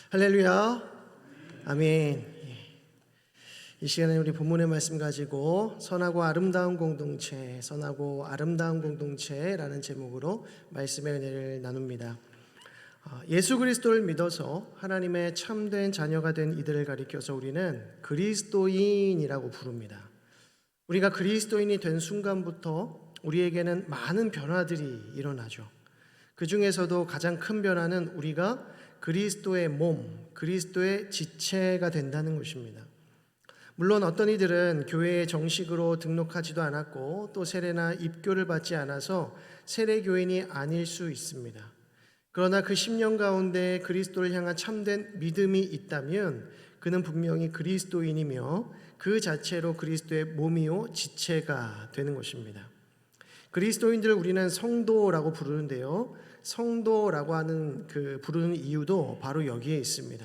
할렐루야. 아멘. 이 시간에 우리 본문의 말씀 가지고 선하고 아름다운 공동체라는 제목으로 말씀의 은혜를 나눕니다. 예수 그리스도를 믿어서 하나님의 참된 자녀가 된 이들을 가리켜서 우리는 그리스도인이라고 부릅니다. 우리가 그리스도인이 된 순간부터 우리에게는 많은 변화들이 일어나죠. 그 중에서도 가장 큰 변화는 우리가 그리스도의 몸, 그리스도의 지체가 된다는 것입니다. 물론 어떤 이들은 교회에 정식으로 등록하지도 않았고 또 세례나 입교를 받지 않아서 세례교인이 아닐 수 있습니다. 그러나 그 10년 가운데 그리스도를 향한 참된 믿음이 있다면 그는 분명히 그리스도인이며 그 자체로 그리스도의 몸이요 지체가 되는 것입니다. 그리스도인들을 우리는 성도라고 부르는데요, 성도라고 하는 부르는 이유도 바로 여기에 있습니다.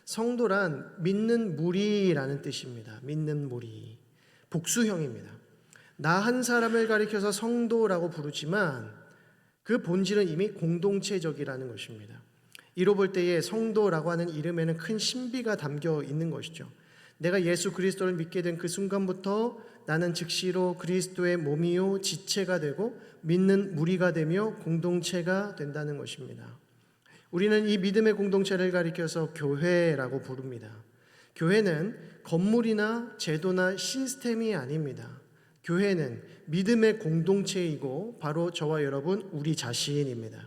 성도란 믿는 무리라는 뜻입니다. 믿는 무리, 복수형입니다. 나 한 사람을 가리켜서 성도라고 부르지만 그 본질은 이미 공동체적이라는 것입니다. 이로 볼 때에 성도라고 하는 이름에는 큰 신비가 담겨 있는 것이죠. 내가 예수 그리스도를 믿게 된 그 순간부터 나는 즉시로 그리스도의 몸이요 지체가 되고 믿는 무리가 되며 공동체가 된다는 것입니다. 우리는 이 믿음의 공동체를 가리켜서 교회라고 부릅니다. 교회는 건물이나 제도나 시스템이 아닙니다. 교회는 믿음의 공동체이고 바로 저와 여러분 우리 자신입니다.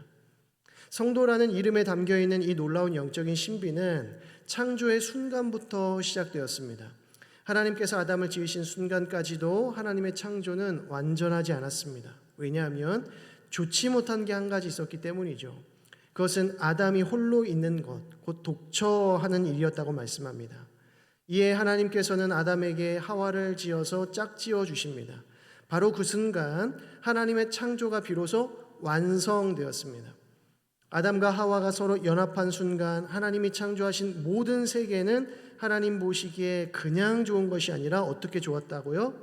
성도라는 이름에 담겨있는 이 놀라운 영적인 신비는 창조의 순간부터 시작되었습니다. 하나님께서 아담을 지으신 순간까지도 하나님의 창조는 완전하지 않았습니다. 왜냐하면 좋지 못한 게 한 가지 있었기 때문이죠. 그것은 아담이 홀로 있는 것, 곧 독처하는 일이었다고 말씀합니다. 이에 하나님께서는 아담에게 하와를 지어서 짝지어 주십니다. 바로 그 순간 하나님의 창조가 비로소 완성되었습니다. 아담과 하와가 서로 연합한 순간 하나님이 창조하신 모든 세계는 하나님 보시기에 그냥 좋은 것이 아니라 어떻게 좋았다고요?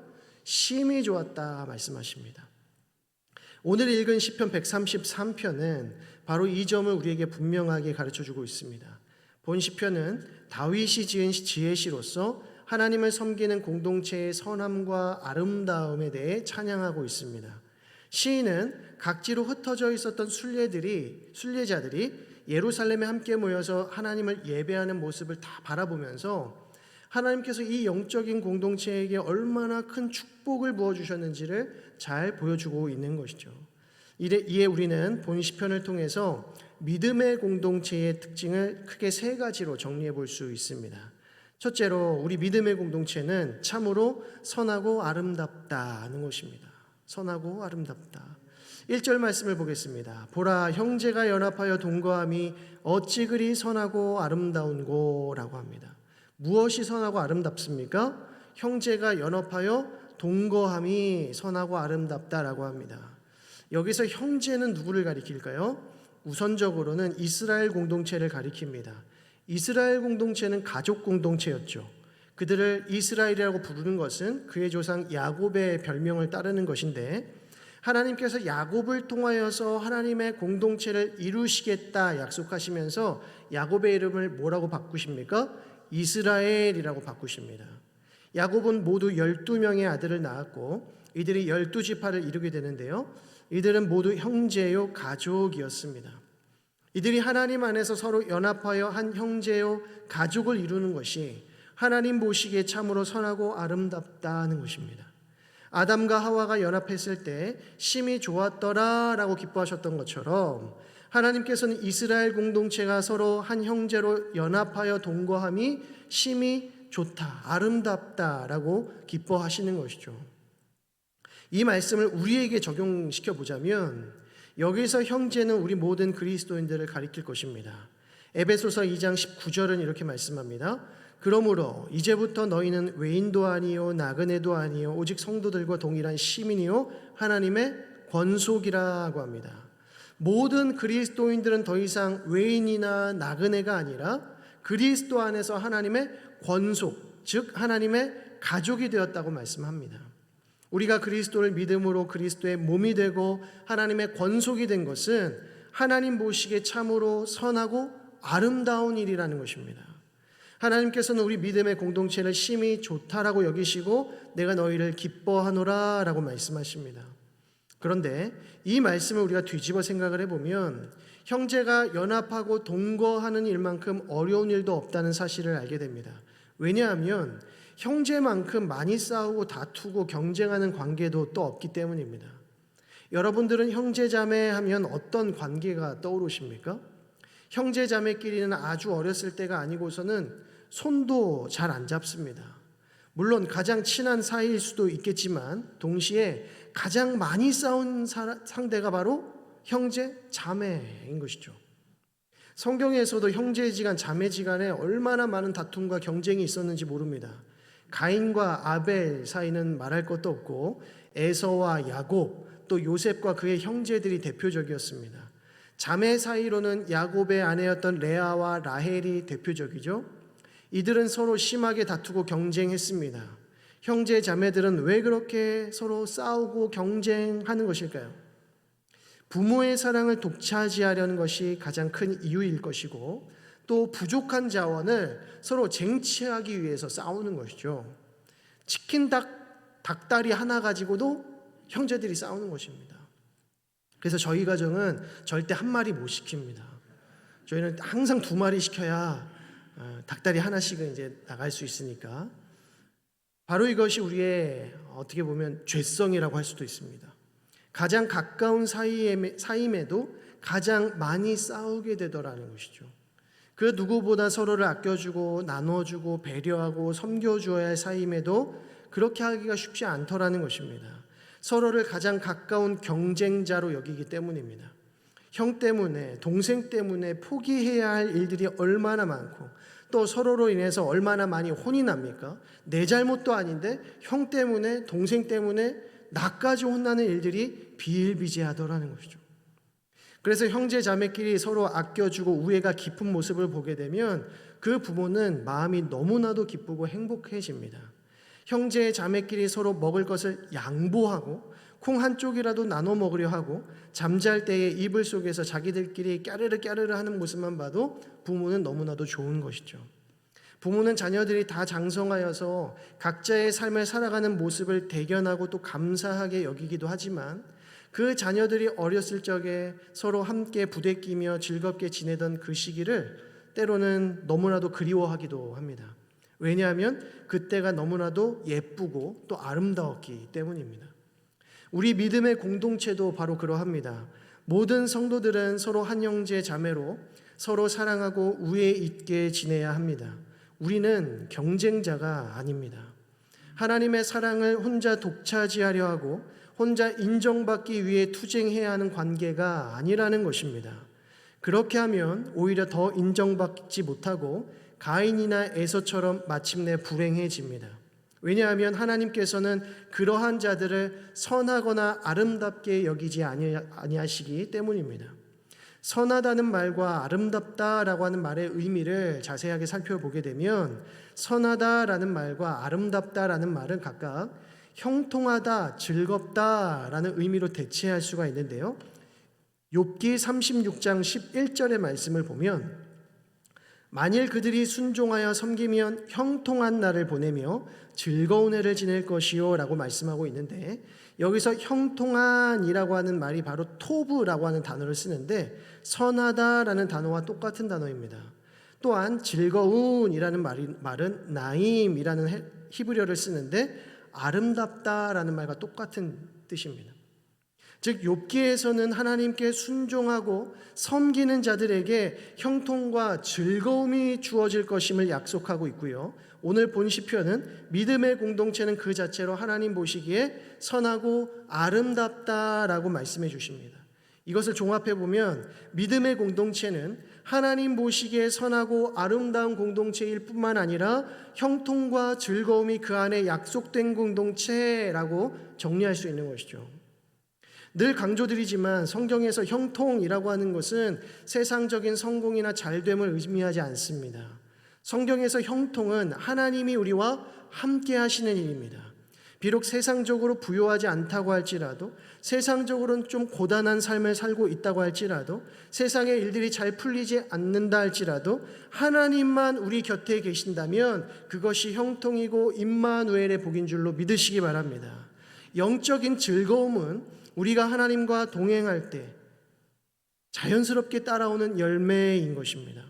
심히 좋았다 말씀하십니다. 오늘 읽은 시편 133편은 바로 이 점을 우리에게 분명하게 가르쳐주고 있습니다. 본 시편은 다윗이 지은 지혜시로서 하나님을 섬기는 공동체의 선함과 아름다움에 대해 찬양하고 있습니다. 시인은 각지로 흩어져 있었던 순례자들이 예루살렘에 함께 모여서 하나님을 예배하는 모습을 다 바라보면서 하나님께서 이 영적인 공동체에게 얼마나 큰 축복을 부어주셨는지를 잘 보여주고 있는 것이죠. 이에 우리는 본 시편을 통해서 믿음의 공동체의 특징을 크게 세 가지로 정리해 볼 수 있습니다. 첫째로 우리 믿음의 공동체는 참으로 선하고 아름답다는 것입니다. 선하고 아름답다. 1절 말씀을 보겠습니다. 보라, 형제가 연합하여 동거함이 어찌 그리 선하고 아름다운고 라고 합니다. 무엇이 선하고 아름답습니까? 형제가 연합하여 동거함이 선하고 아름답다라고 합니다. 여기서 형제는 누구를 가리킬까요? 우선적으로는 이스라엘 공동체를 가리킵니다. 이스라엘 공동체는 가족 공동체였죠. 그들을 이스라엘이라고 부르는 것은 그의 조상 야곱의 별명을 따르는 것인데, 하나님께서 야곱을 통하여서 하나님의 공동체를 이루시겠다 약속하시면서 야곱의 이름을 뭐라고 바꾸십니까? 이스라엘이라고 바꾸십니다. 야곱은 모두 12명의 아들을 낳았고 이들이 12지파를 이루게 되는데요, 이들은 모두 형제요 가족이었습니다. 이들이 하나님 안에서 서로 연합하여 한 형제요 가족을 이루는 것이 하나님 보시기에 참으로 선하고 아름답다는 것입니다. 아담과 하와가 연합했을 때 심히 좋았더라라고 기뻐하셨던 것처럼 하나님께서는 이스라엘 공동체가 서로 한 형제로 연합하여 동거함이 심히 좋다, 아름답다라고 기뻐하시는 것이죠. 이 말씀을 우리에게 적용시켜 보자면 여기서 형제는 우리 모든 그리스도인들을 가리킬 것입니다. 에베소서 2장 19절은 이렇게 말씀합니다. 그러므로 이제부터 너희는 외인도 아니요 나그네도 아니요 오직 성도들과 동일한 시민이요 하나님의 권속이라고 합니다. 모든 그리스도인들은 더 이상 외인이나 나그네가 아니라 그리스도 안에서 하나님의 권속, 즉 하나님의 가족이 되었다고 말씀합니다. 우리가 그리스도를 믿음으로 그리스도의 몸이 되고 하나님의 권속이 된 것은 하나님 보시기에 참으로 선하고 아름다운 일이라는 것입니다. 하나님께서는 우리 믿음의 공동체를 심히 좋다라고 여기시고 내가 너희를 기뻐하노라 라고 말씀하십니다. 그런데 이 말씀을 우리가 뒤집어 생각을 해보면 형제가 연합하고 동거하는 일만큼 어려운 일도 없다는 사실을 알게 됩니다. 왜냐하면 형제만큼 많이 싸우고 다투고 경쟁하는 관계도 또 없기 때문입니다. 여러분들은 형제자매 하면 어떤 관계가 떠오르십니까? 형제자매끼리는 아주 어렸을 때가 아니고서는 손도 잘 안 잡습니다. 물론 가장 친한 사이일 수도 있겠지만 동시에 가장 많이 싸운 상대가 바로 형제, 자매인 것이죠. 성경에서도 형제지간, 자매지간에 얼마나 많은 다툼과 경쟁이 있었는지 모릅니다. 가인과 아벨 사이는 말할 것도 없고 에서와 야곱, 또 요셉과 그의 형제들이 대표적이었습니다. 자매 사이로는 야곱의 아내였던 레아와 라헬이 대표적이죠. 이들은 서로 심하게 다투고 경쟁했습니다. 형제 자매들은 왜 그렇게 서로 싸우고 경쟁하는 것일까요? 부모의 사랑을 독차지하려는 것이 가장 큰 이유일 것이고 또 부족한 자원을 서로 쟁취하기 위해서 싸우는 것이죠. 치킨 닭다리 하나 가지고도 형제들이 싸우는 것입니다. 그래서 저희 가정은 절대 한 마리 못 시킵니다. 저희는 항상 2마리 시켜야 닭다리 하나씩은 이제 나갈 수 있으니까. 바로 이것이 우리의 어떻게 보면 죄성이라고 할 수도 있습니다. 가장 가까운 사이임에도 가장 많이 싸우게 되더라는 것이죠. 그 누구보다 서로를 아껴주고 나눠주고 배려하고 섬겨주어야 할 사이임에도 그렇게 하기가 쉽지 않더라는 것입니다. 서로를 가장 가까운 경쟁자로 여기기 때문입니다. 형 때문에, 동생 때문에 포기해야 할 일들이 얼마나 많고 또 서로로 인해서 얼마나 많이 혼이 납니까? 내 잘못도 아닌데 형 때문에, 동생 때문에 나까지 혼나는 일들이 비일비재하더라는 것이죠. 그래서 형제 자매끼리 서로 아껴주고 우애가 깊은 모습을 보게 되면 그 부모는 마음이 너무나도 기쁘고 행복해집니다. 형제 자매끼리 서로 먹을 것을 양보하고 콩 한 쪽이라도 나눠 먹으려 하고 잠잘 때에 이불 속에서 자기들끼리 까르르 까르르 하는 모습만 봐도 부모는 너무나도 좋은 것이죠. 부모는 자녀들이 다 장성하여서 각자의 삶을 살아가는 모습을 대견하고 또 감사하게 여기기도 하지만 그 자녀들이 어렸을 적에 서로 함께 부대끼며 즐겁게 지내던 그 시기를 때로는 너무나도 그리워하기도 합니다. 왜냐하면 그때가 너무나도 예쁘고 또 아름다웠기 때문입니다. 우리 믿음의 공동체도 바로 그러합니다. 모든 성도들은 서로 한 형제 자매로 서로 사랑하고 우애 있게 지내야 합니다. 우리는 경쟁자가 아닙니다. 하나님의 사랑을 혼자 독차지하려 하고 혼자 인정받기 위해 투쟁해야 하는 관계가 아니라는 것입니다. 그렇게 하면 오히려 더 인정받지 못하고 가인이나 에서처럼 마침내 불행해집니다. 왜냐하면 하나님께서는 그러한 자들을 선하거나 아름답게 여기지 아니하시기 때문입니다. 선하다는 말과 아름답다라고 하는 말의 의미를 자세하게 살펴보게 되면 선하다라는 말과 아름답다라는 말은 각각 형통하다, 즐겁다라는 의미로 대체할 수가 있는데요. 욥기 36장 11절의 말씀을 보면 만일 그들이 순종하여 섬기면 형통한 날을 보내며 즐거운 해를 지낼 것이요 라고 말씀하고 있는데 여기서 형통한이라고 하는 말이 바로 토브라고 하는 단어를 쓰는데 선하다라는 단어와 똑같은 단어입니다. 또한 즐거운이라는 말은 나임이라는 히브리어를 쓰는데 아름답다라는 말과 똑같은 뜻입니다. 즉 욥기에서는 하나님께 순종하고 섬기는 자들에게 형통과 즐거움이 주어질 것임을 약속하고 있고요. 오늘 본 시편은 믿음의 공동체는 그 자체로 하나님 보시기에 선하고 아름답다라고 말씀해 주십니다. 이것을 종합해 보면 믿음의 공동체는 하나님 보시기에 선하고 아름다운 공동체일 뿐만 아니라 형통과 즐거움이 그 안에 약속된 공동체라고 정리할 수 있는 것이죠. 늘 강조드리지만 성경에서 형통이라고 하는 것은 세상적인 성공이나 잘됨을 의미하지 않습니다. 성경에서 형통은 하나님이 우리와 함께 하시는 일입니다. 비록 세상적으로 부유하지 않다고 할지라도, 세상적으로는 좀 고단한 삶을 살고 있다고 할지라도, 세상의 일들이 잘 풀리지 않는다 할지라도 하나님만 우리 곁에 계신다면 그것이 형통이고 임마누엘의 복인 줄로 믿으시기 바랍니다. 영적인 즐거움은 우리가 하나님과 동행할 때 자연스럽게 따라오는 열매인 것입니다.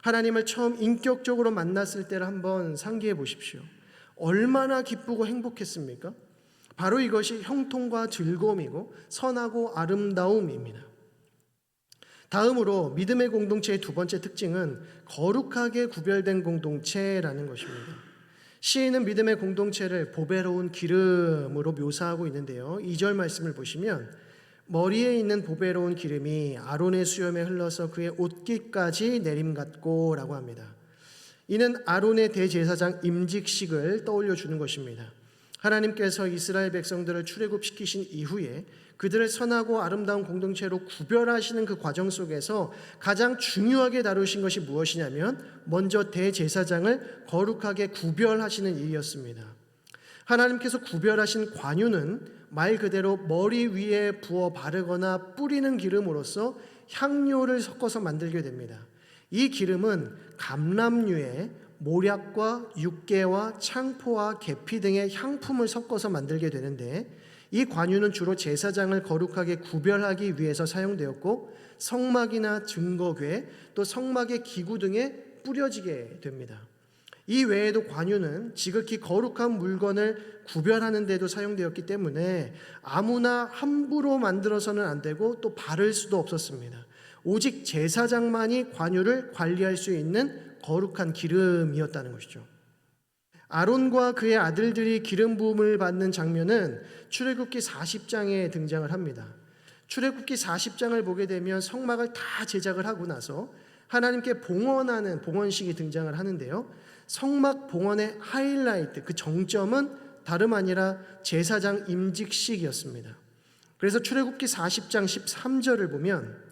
하나님을 처음 인격적으로 만났을 때를 한번 상기해 보십시오. 얼마나 기쁘고 행복했습니까? 바로 이것이 형통과 즐거움이고 선하고 아름다움입니다. 다음으로 믿음의 공동체의 두 번째 특징은 거룩하게 구별된 공동체라는 것입니다. 시인은 믿음의 공동체를 보배로운 기름으로 묘사하고 있는데요. 2절 말씀을 보시면 머리에 있는 보배로운 기름이 아론의 수염에 흘러서 그의 옷깃까지 내림같고 라고 합니다. 이는 아론의 대제사장 임직식을 떠올려 주는 것입니다. 하나님께서 이스라엘 백성들을 출애굽시키신 이후에 그들을 선하고 아름다운 공동체로 구별하시는 그 과정 속에서 가장 중요하게 다루신 것이 무엇이냐면 먼저 대제사장을 거룩하게 구별하시는 일이었습니다. 하나님께서 구별하신 관유는 말 그대로 머리 위에 부어 바르거나 뿌리는 기름으로써 향료를 섞어서 만들게 됩니다. 이 기름은 감람류에 모략과 육개와 창포와 계피 등의 향품을 섞어서 만들게 되는데, 이 관유는 주로 제사장을 거룩하게 구별하기 위해서 사용되었고 성막이나 증거궤 또 성막의 기구 등에 뿌려지게 됩니다. 이 외에도 관유는 지극히 거룩한 물건을 구별하는 데도 사용되었기 때문에 아무나 함부로 만들어서는 안 되고 또 바를 수도 없었습니다. 오직 제사장만이 관유를 관리할 수 있는 거룩한 기름이었다는 것이죠. 아론과 그의 아들들이 기름 부음을 받는 장면은 출애굽기 40장에 등장을 합니다. 출애굽기 40장을 보게 되면 성막을 다 제작을 하고 나서 하나님께 봉헌하는 봉헌식이 등장을 하는데요. 성막 봉헌의 하이라이트, 그 정점은 다름 아니라 제사장 임직식이었습니다. 그래서 출애굽기 40장 13절을 보면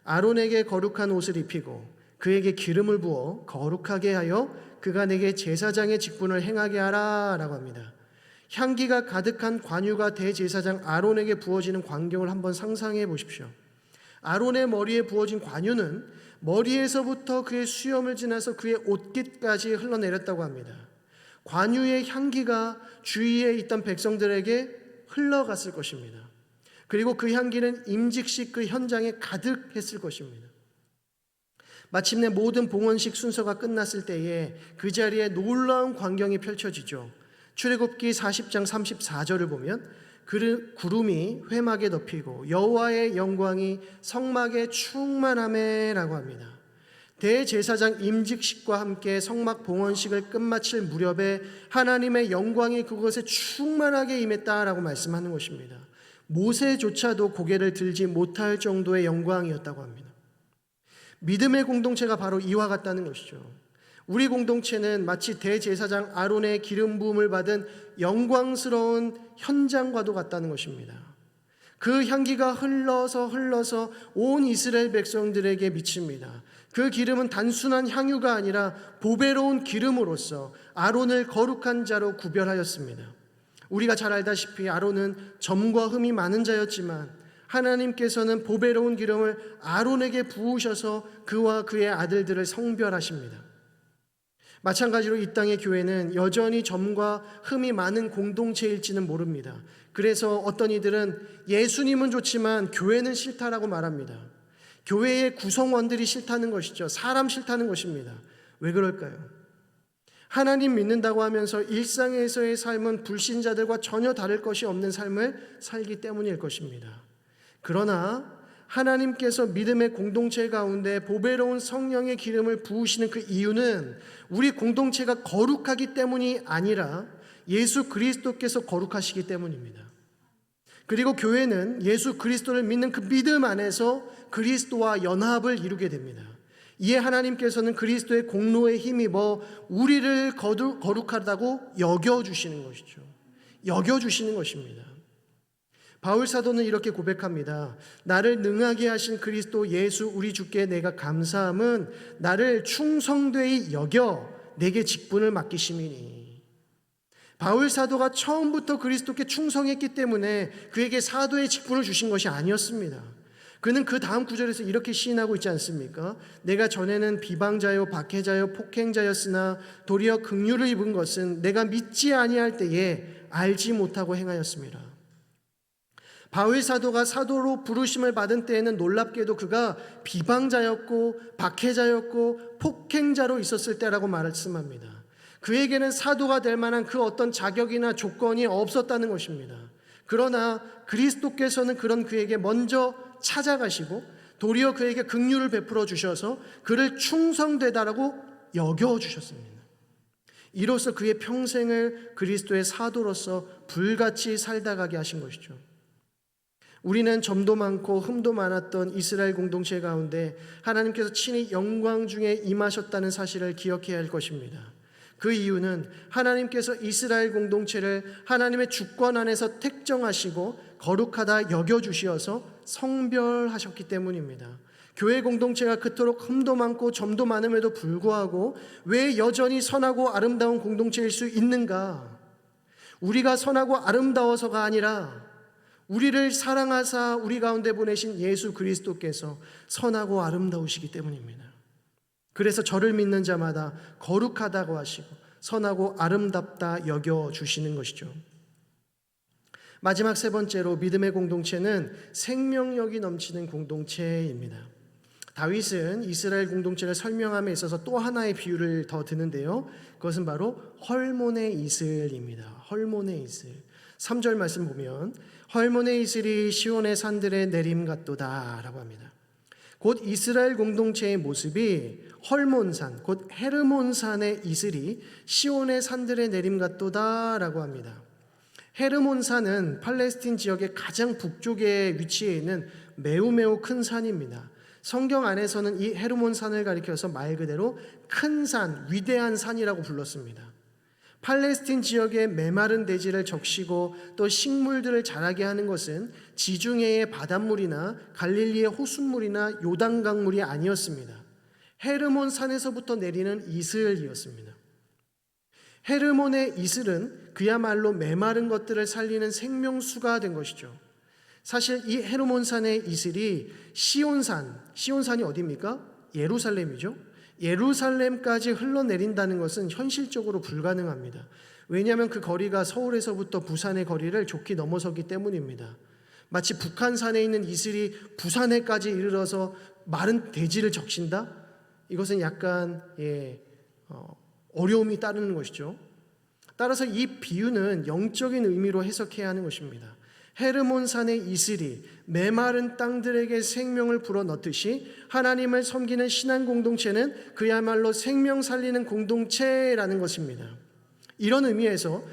아론에게 거룩한 옷을 입히고 그에게 기름을 부어 거룩하게 하여 그가 내게 제사장의 직분을 행하게 하라 라고 합니다. 향기가 가득한 관유가 대제사장 아론에게 부어지는 광경을 한번 상상해 보십시오. 아론의 머리에 부어진 관유는 머리에서부터 그의 수염을 지나서 그의 옷깃까지 흘러내렸다고 합니다. 관유의 향기가 주위에 있던 백성들에게 흘러갔을 것입니다. 그리고 그 향기는 임직식 그 현장에 가득했을 것입니다. 마침내 모든 봉헌식 순서가 끝났을 때에 그 자리에 놀라운 광경이 펼쳐지죠. 출애굽기 40장 34절을 보면 구름이 회막에 덮이고 여호와의 영광이 성막에 충만하매라고 합니다. 대제사장 임직식과 함께 성막 봉헌식을 끝마칠 무렵에 하나님의 영광이 그곳에 충만하게 임했다라고 말씀하는 것입니다. 모세조차도 고개를 들지 못할 정도의 영광이었다고 합니다. 믿음의 공동체가 바로 이와 같다는 것이죠. 우리 공동체는 마치 대제사장 아론의 기름 부음을 받은 영광스러운 현장과도 같다는 것입니다. 그 향기가 흘러서 온 이스라엘 백성들에게 미칩니다. 그 기름은 단순한 향유가 아니라 보배로운 기름으로서 아론을 거룩한 자로 구별하였습니다. 우리가 잘 알다시피 아론은 점과 흠이 많은 자였지만 하나님께서는 보배로운 기름을 아론에게 부으셔서 그와 그의 아들들을 성별하십니다. 마찬가지로 이 땅의 교회는 여전히 점과 흠이 많은 공동체일지는 모릅니다. 그래서 어떤 이들은 예수님은 좋지만 교회는 싫다라고 말합니다. 교회의 구성원들이 싫다는 것이죠. 사람 싫다는 것입니다. 왜 그럴까요? 하나님 믿는다고 하면서 일상에서의 삶은 불신자들과 전혀 다를 것이 없는 삶을 살기 때문일 것입니다. 그러나 하나님께서 믿음의 공동체 가운데 보배로운 성령의 기름을 부으시는 그 이유는 우리 공동체가 거룩하기 때문이 아니라 예수 그리스도께서 거룩하시기 때문입니다. 그리고 교회는 예수 그리스도를 믿는 그 믿음 안에서 그리스도와 연합을 이루게 됩니다. 이에 하나님께서는 그리스도의 공로에 힘입어 우리를 거룩하다고 여겨주시는 것이죠. 여겨주시는 것입니다. 바울 사도는 이렇게 고백합니다. 나를 능하게 하신 그리스도 예수 우리 주께 내가 감사함은 나를 충성되이 여겨 내게 직분을 맡기심이니. 바울 사도가 처음부터 그리스도께 충성했기 때문에 그에게 사도의 직분을 주신 것이 아니었습니다. 그는 그 다음 구절에서 이렇게 시인하고 있지 않습니까? 내가 전에는 비방자요 박해자요 폭행자였으나 도리어 긍휼을 입은 것은 내가 믿지 아니할 때에 알지 못하고 행하였습니다. 바울 사도가 사도로 부르심을 받은 때에는 놀랍게도 그가 비방자였고 박해자였고 폭행자로 있었을 때라고 말씀합니다. 그에게는 사도가 될 만한 그 어떤 자격이나 조건이 없었다는 것입니다. 그러나 그리스도께서는 그런 그에게 먼저 찾아가시고 도리어 그에게 긍휼을 베풀어 주셔서 그를 충성되다라고 여겨주셨습니다. 이로써 그의 평생을 그리스도의 사도로서 불같이 살다 가게 하신 것이죠. 우리는 점도 많고 흠도 많았던 이스라엘 공동체 가운데 하나님께서 친히 영광 중에 임하셨다는 사실을 기억해야 할 것입니다. 그 이유는 하나님께서 이스라엘 공동체를 하나님의 주권 안에서 택정하시고 거룩하다 여겨주시어서 성별하셨기 때문입니다. 교회 공동체가 그토록 흠도 많고 점도 많음에도 불구하고 왜 여전히 선하고 아름다운 공동체일 수 있는가? 우리가 선하고 아름다워서가 아니라 우리를 사랑하사 우리 가운데 보내신 예수 그리스도께서 선하고 아름다우시기 때문입니다. 그래서 저를 믿는 자마다 거룩하다고 하시고 선하고 아름답다 여겨주시는 것이죠. 마지막 세 번째로 믿음의 공동체는 생명력이 넘치는 공동체입니다. 다윗은 이스라엘 공동체를 설명함에 있어서 또 하나의 비유를 더 드는데요. 그것은 바로 헐몬의 이슬입니다. 헐몬의 이슬. 3절 말씀 보면 헐몬의 이슬이 시온의 산들에 내림 같도다 라고 합니다. 곧 이스라엘 공동체의 모습이 헐몬산, 곧 헤르몬산의 이슬이 시온의 산들에 내림 같도다 라고 합니다. 헤르몬산은 팔레스틴 지역의 가장 북쪽에 위치해 있는 매우 큰 산입니다. 성경 안에서는 이 헤르몬산을 가리켜서 말 그대로 큰 산, 위대한 산이라고 불렀습니다. 팔레스틴 지역의 메마른 대지를 적시고 또 식물들을 자라게 하는 것은 지중해의 바닷물이나 갈릴리의 호숫물이나 요단강물이 아니었습니다. 헤르몬 산에서부터 내리는 이슬이었습니다. 헤르몬의 이슬은 그야말로 메마른 것들을 살리는 생명수가 된 것이죠. 사실 이 헤르몬 산의 이슬이 시온산이 어디입니까? 예루살렘이죠. 예루살렘까지 흘러내린다는 것은 현실적으로 불가능합니다. 왜냐하면 그 거리가 서울에서부터 부산의 거리를 좋게 넘어서기 때문입니다. 마치 북한산에 있는 이슬이 부산에까지 이르러서 마른 대지를 적신다? 이것은 약간 어려움이 따르는 것이죠. 따라서 이 비유는 영적인 의미로 해석해야 하는 것입니다. 헤르몬산의 이슬이 메마른 땅들에게 생명을 불어넣듯이 하나님을 섬기는 신앙 공동체는 그야말로 생명 살리는 공동체라는 것입니다. 이런 의미에서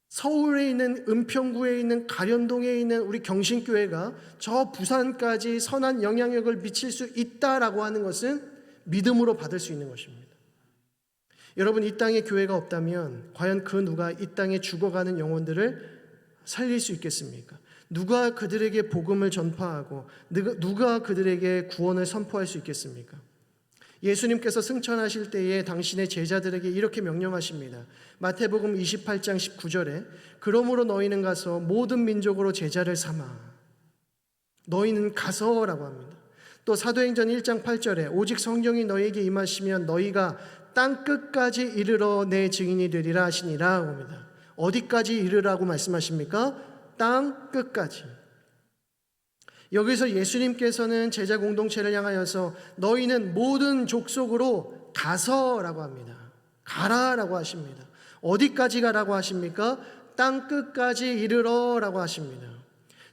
서울에 있는 은평구에 있는 가련동에 있는 우리 경신교회가 저 부산까지 선한 영향력을 미칠 수 있다라고 하는 것은 믿음으로 받을 수 있는 것입니다. 여러분, 이 땅에 교회가 없다면 과연 그 누가 이 땅에 죽어가는 영혼들을 살릴 수 있겠습니까? 누가 그들에게 복음을 전파하고 누가 그들에게 구원을 선포할 수 있겠습니까? 예수님께서 승천하실 때에 당신의 제자들에게 이렇게 명령하십니다. 마태복음 28장 19절에 그러므로 너희는 가서 모든 민족으로 제자를 삼아. 너희는 가서라고 합니다. 또 사도행전 1장 8절에 오직 성령이 너희에게 임하시면 너희가 땅 끝까지 이르러 내 증인이 되리라 하시니라 합니다. 어디까지 이르라고 말씀하십니까? 땅 끝까지. 여기서 예수님께서는 제자 공동체를 향하여서 너희는 모든 족속으로 가서라고 합니다. 가라라고 하십니다. 어디까지 가라고 하십니까? 땅 끝까지 이르러라고 하십니다.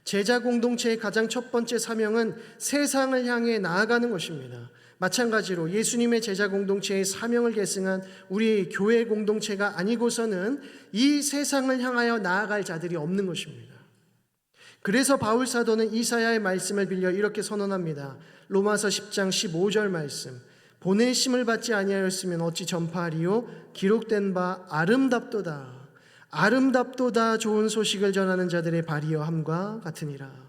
제자 공동체의 가장 첫 번째 사명은 세상을 향해 나아가는 것입니다. 마찬가지로 예수님의 제자 공동체의 사명을 계승한 우리 교회 공동체가 아니고서는 이 세상을 향하여 나아갈 자들이 없는 것입니다. 그래서 바울 사도는 이사야의 말씀을 빌려 이렇게 선언합니다. 로마서 10장 15절 말씀. 보내심을 받지 아니하였으면 어찌 전파하리요? 기록된 바 아름답도다. 아름답도다 좋은 소식을 전하는 자들의 발이여 함과 같으니라.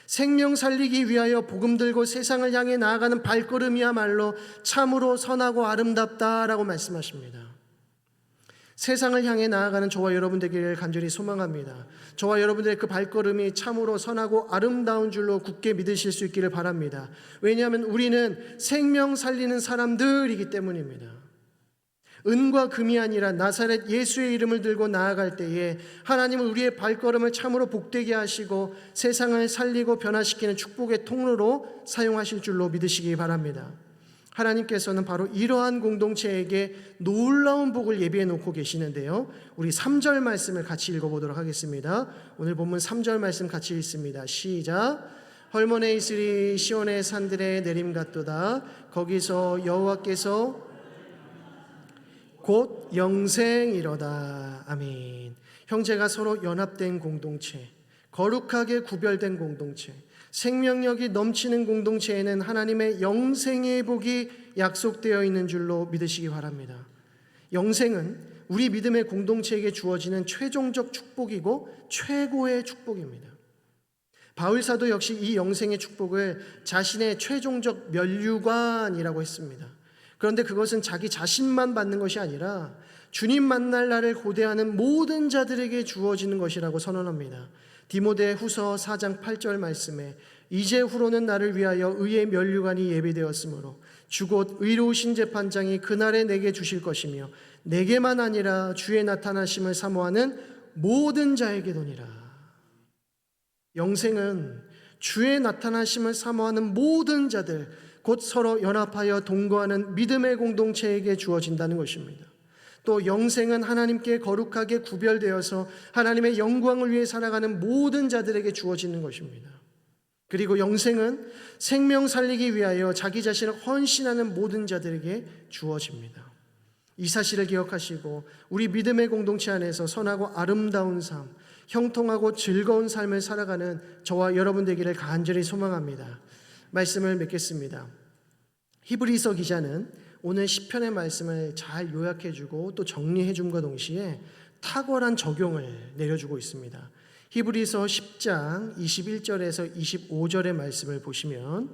생명 살리기 위하여 복음 들고 세상을 향해 나아가는 발걸음이야말로 참으로 선하고 아름답다라고 말씀하십니다. 세상을 향해 나아가는 저와 여러분 되기를 간절히 소망합니다. 저와 여러분들의 그 발걸음이 참으로 선하고 아름다운 줄로 굳게 믿으실 수 있기를 바랍니다. 왜냐하면 우리는 생명 살리는 사람들이기 때문입니다. 은과 금이 아니라 나사렛 예수의 이름을 들고 나아갈 때에 하나님은 우리의 발걸음을 참으로 복되게 하시고 세상을 살리고 변화시키는 축복의 통로로 사용하실 줄로 믿으시기 바랍니다. 하나님께서는 바로 이러한 공동체에게 놀라운 복을 예비해 놓고 계시는데요, 우리 3절 말씀을 같이 읽어보도록 하겠습니다. 오늘 본문 3절 말씀 같이 읽습니다. 시작. 헐몬에 있으리 시온의 산들에 내림 같도다. 거기서 여호와께서 곧 영생이로다. 아멘. 형제가 서로 연합된 공동체, 거룩하게 구별된 공동체, 생명력이 넘치는 공동체에는 하나님의 영생의 복이 약속되어 있는 줄로 믿으시기 바랍니다. 영생은 우리 믿음의 공동체에게 주어지는 최종적 축복이고 최고의 축복입니다. 바울 사도 역시 이 영생의 축복을 자신의 최종적 면류관이라고 했습니다. 그런데 그것은 자기 자신만 받는 것이 아니라 주님 만날 날을 고대하는 모든 자들에게 주어지는 것이라고 선언합니다. 디모데 후서 4장 8절 말씀에 이제 후로는 나를 위하여 의의 면류관이 예비되었으므로 주곧 의로우신 재판장이 그날에 내게 주실 것이며 내게만 아니라 주의 나타나심을 사모하는 모든 자에게도니라. 영생은 주의 나타나심을 사모하는 모든 자들, 곧 서로 연합하여 동거하는 믿음의 공동체에게 주어진다는 것입니다. 또 영생은 하나님께 거룩하게 구별되어서 하나님의 영광을 위해 살아가는 모든 자들에게 주어지는 것입니다. 그리고 영생은 생명 살리기 위하여 자기 자신을 헌신하는 모든 자들에게 주어집니다. 이 사실을 기억하시고 우리 믿음의 공동체 안에서 선하고 아름다운 삶, 형통하고 즐거운 삶을 살아가는 저와 여러분 되기를 간절히 소망합니다. 말씀을 맺겠습니다. 히브리서 기자는 오늘 시편의 말씀을 잘 요약해주고 또 정리해줌과 동시에 탁월한 적용을 내려주고 있습니다. 히브리서 10장 21절에서 25절의 말씀을 보시면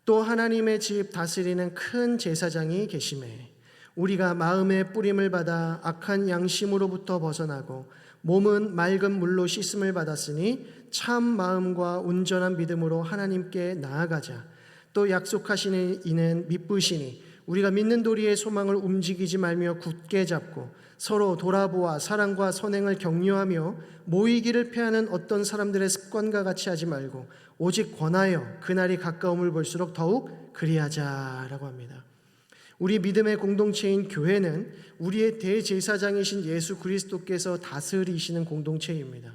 또 하나님의 집 다스리는 큰 제사장이 계시매 우리가 마음의 뿌림을 받아 악한 양심으로부터 벗어나고 몸은 맑은 물로 씻음을 받았으니 참 마음과 온전한 믿음으로 하나님께 나아가자. 또 약속하시는 이는 미쁘시니 우리가 믿는 도리의 소망을 움직이지 말며 굳게 잡고 서로 돌아보아 사랑과 선행을 격려하며 모이기를 패하는 어떤 사람들의 습관과 같이 하지 말고 오직 권하여 그날이 가까움을 볼수록 더욱 그리하자라고 합니다. 우리 믿음의 공동체인 교회는 우리의 대제사장이신 예수 그리스도께서 다스리시는 공동체입니다.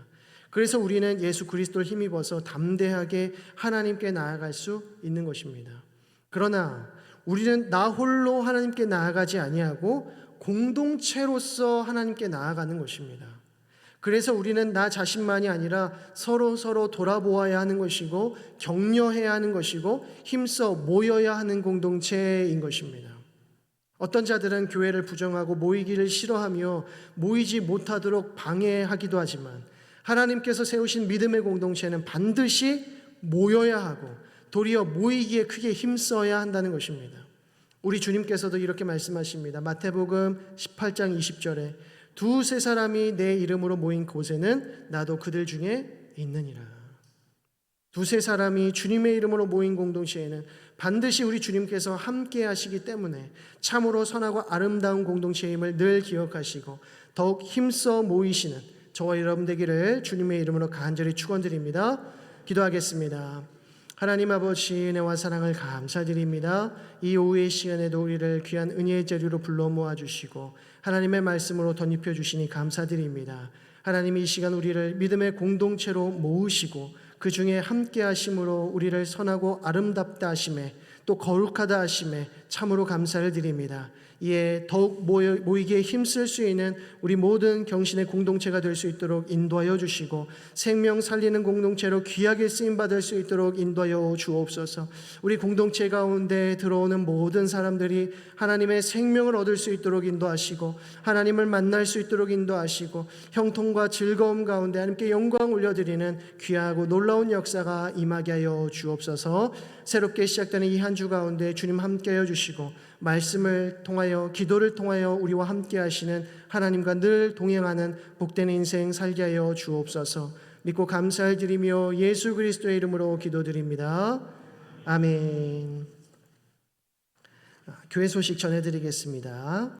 그래서 우리는 예수 그리스도를 힘입어서 담대하게 하나님께 나아갈 수 있는 것입니다. 그러나 우리는 나 홀로 하나님께 나아가지 아니하고 공동체로서 하나님께 나아가는 것입니다. 그래서 우리는 나 자신만이 아니라 서로 돌아보아야 하는 것이고 격려해야 하는 것이고 힘써 모여야 하는 공동체인 것입니다. 어떤 자들은 교회를 부정하고 모이기를 싫어하며 모이지 못하도록 방해하기도 하지만 하나님께서 세우신 믿음의 공동체는 반드시 모여야 하고 도리어 모이기에 크게 힘써야 한다는 것입니다. 우리 주님께서도 이렇게 말씀하십니다. 마태복음 18장 20절에 두세 사람이 내 이름으로 모인 곳에는 나도 그들 중에 있느니라. 두세 사람이 주님의 이름으로 모인 공동체에는 반드시 우리 주님께서 함께 하시기 때문에 참으로 선하고 아름다운 공동체임을 늘 기억하시고 더욱 힘써 모이시는 저와 여러분 되기를 주님의 이름으로 간절히 축원드립니다. 기도하겠습니다. 하나님 아버지 은혜와 사랑을 감사드립니다. 이 오후의 시간에도 우리를 귀한 은혜의 자리로 불러 모아주시고 하나님의 말씀으로 덧입혀 주시니 감사드립니다. 하나님이 이 시간 우리를 믿음의 공동체로 모으시고 그 중에 함께 하심으로 우리를 선하고 아름답다 하심에 또 거룩하다 하심에 참으로 감사를 드립니다. 이에 더욱 모이기에 힘쓸 수 있는 우리 모든 경신의 공동체가 될 수 있도록 인도하여 주시고 생명 살리는 공동체로 귀하게 쓰임받을 수 있도록 인도하여 주옵소서. 우리 공동체 가운데 들어오는 모든 사람들이 하나님의 생명을 얻을 수 있도록 인도하시고 하나님을 만날 수 있도록 인도하시고 형통과 즐거움 가운데 하나님께 영광 올려드리는 귀하고 놀라운 역사가 임하게 하여 주옵소서. 새롭게 시작되는 이 한 주 가운데 주님 함께하여 주시옵소서. 주시고 말씀을 통하여 기도를 통하여 우리와 함께 하시는 하나님과 늘 동행하는 복된 인생 살게 하여 주옵소서. 믿고 감사를 드리며 예수 그리스도의 이름으로 기도드립니다. 아멘. 교회 소식 전해드리겠습니다.